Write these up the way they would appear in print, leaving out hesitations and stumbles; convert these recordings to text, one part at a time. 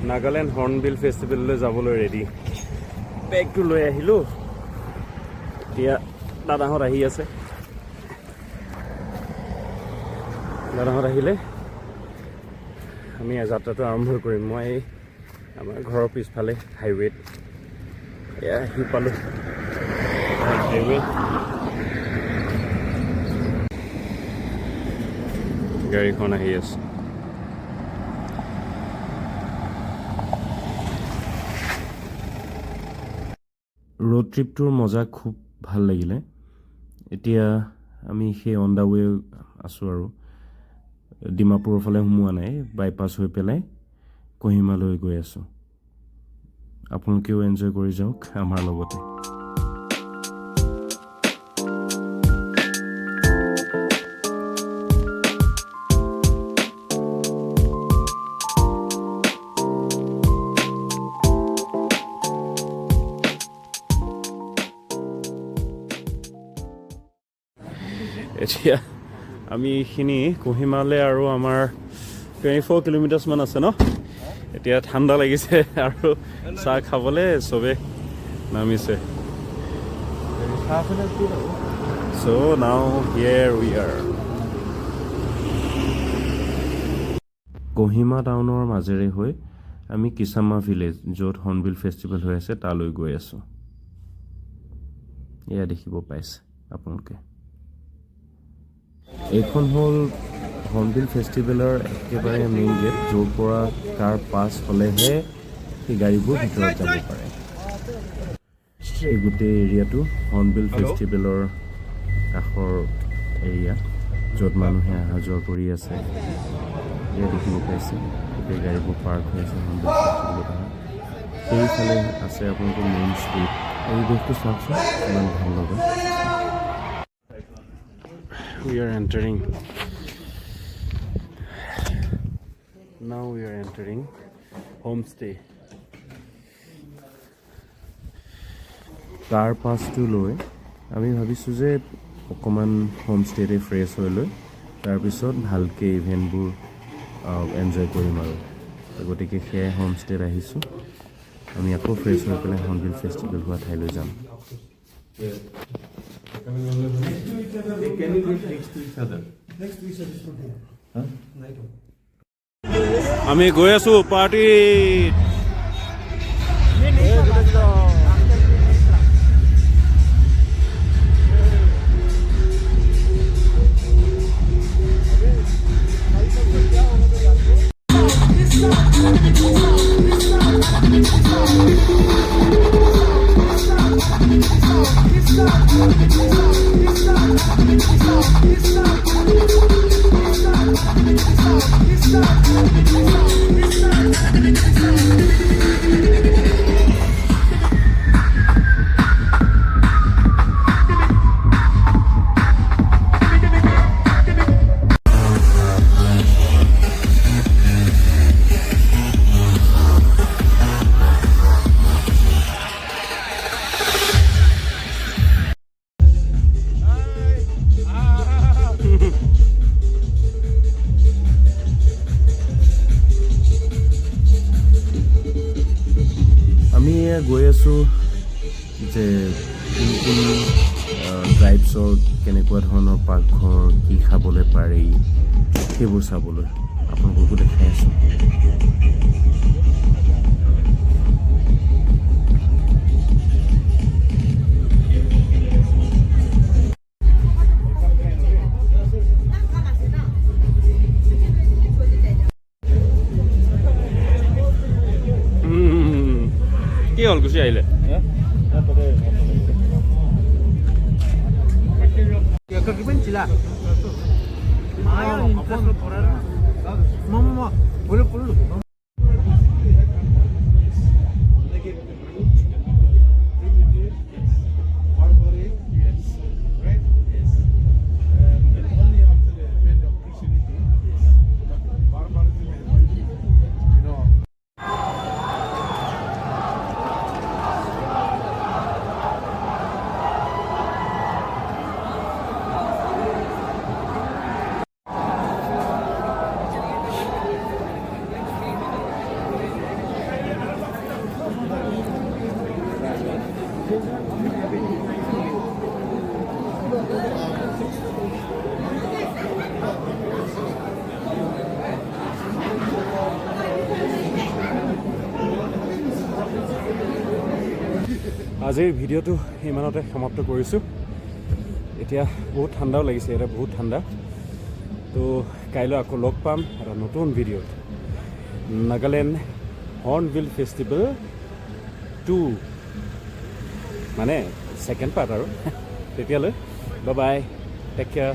Nagaland hornbill ফেষ্টিভেললৈ যাবলৈ ready. বেগটো লৈ আহিলোঁ, এতিয়া দাদাহঁত আহি আছে। দাদাহঁত আহিলে আমি যাত্ৰাটো আৰম্ভ কৰিম। মই আমাৰ ঘৰৰ পিছফালে হাইৱেত এয়া আহি পালোঁ। হাইৱে গাড়ীখন আহি আছে। ৰোড ট্ৰিপটোৰ মজা খুব ভাল লাগিলে। এতিয়া আমি সেই অন দ্য ৱে আছোঁ আৰু ডিমাপুৰৰ ফালে সোমোৱা নাই, বাইপাছ হৈ পেলাই কহিমালৈ গৈ আছোঁ। আপোনালোকেও এনজয় কৰি যাওক আমাৰ লগতে। এতিয়া আমি এইখিনি কহিমালৈ আৰু আমাৰ 24 কিলোমিটাৰ্ছমান আছে ন। এতিয়া ঠাণ্ডা লাগিছে আৰু চাহ খাবলৈ চবে নামিছে। So now here we are. Kohima টাউনৰ মাজেৰে হৈ আমি কিচামা ভিলেজ, য'ত হৰ্ণবিল ফেষ্টিভেল হৈ আছে, তালৈ গৈ আছোঁ। এয়া দেখিব পাইছে আপোনালোকে। এইখন হ'ল হৰ্ণবিল ফেষ্টিভেলৰ একেবাৰে মেইন গেট, য'ৰ পৰা কাৰ পাছ হ'লেহে সেই গাড়ীবোৰ ভিতৰত যাব পাৰে। এই গোটেই এৰিয়াটো হৰ্ণবিল ফেষ্টিভেলৰ কাষৰ এৰিয়া, য'ত মানুহে অহা যোৱা কৰি আছে। এয়া দেখিব পাইছে গোটেই গাড়ীবোৰ পাৰ্ক হৈ আছে হৰ্ণবিল ফেষ্টিভেলত অহা। সেইফালে আছে আপোনালোকৰ মেইন ষ্ট্ৰীট। পৰিৱেশটো চাওকচোন ইমান ভাল লগা। We are entering. Now we are entering homestay. কাৰ পাছটো লৈ আমি ভাবিছোঁ যে অকণমান হোমষ্টেতে ফ্ৰেছ হৈ লৈ তাৰপিছত ভালকৈ ইভেণ্টবোৰ এনজয় কৰিম আৰু। গতিকে সেয়াই হোমষ্টেত আহিছোঁ। আমি আকৌ ফ্ৰেছ হৈ পেলাই হৰ্ণবিল ফেষ্টিভেল হোৱা ঠাইলৈ যাম। Can you get next to each other? Next to each other is from here. Huh? আমি গৈ আছোঁ পাৰ্টি। আমি গৈ আছোঁ যে কোন কোন ট্ৰাইবছৰ কেনেকুৱা ধৰণৰ পাকঘৰ, কি খাবলৈ পাৰি, সেইবোৰ চাবলৈ আপোনালোককো দেখাই আছোঁ। কি হ'ল গুচি আহিলে? আজিৰ ভিডিঅ'টো ইমানতে সমাপ্ত কৰিছোঁ এতিয়া বহুত ঠাণ্ডাও লাগিছে এটা বহুত ঠাণ্ডা তো কাইলৈ আকৌ লগ পাম এটা নতুন ভিডিঅ'ত নাগালেণ্ড হৰ্ণবিল ফেষ্টিভেল 2 মানে ছেকেণ্ড পাৰ্ট আৰু তেতিয়ালৈ বাই টেক কেয়াৰ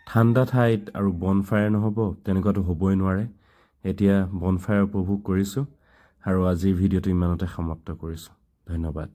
ঠাণ্ডা ঠাইত আৰু বনফায়াৰ নহ'ব তেনেকুৱাতো হ'বই নোৱাৰে এতিয়া বনফায়াৰ উপভোগ কৰিছোঁ আৰু আজিৰ ভিডিঅ'টো ইমানতে সমাপ্ত কৰিছোঁ ধন্যবাদ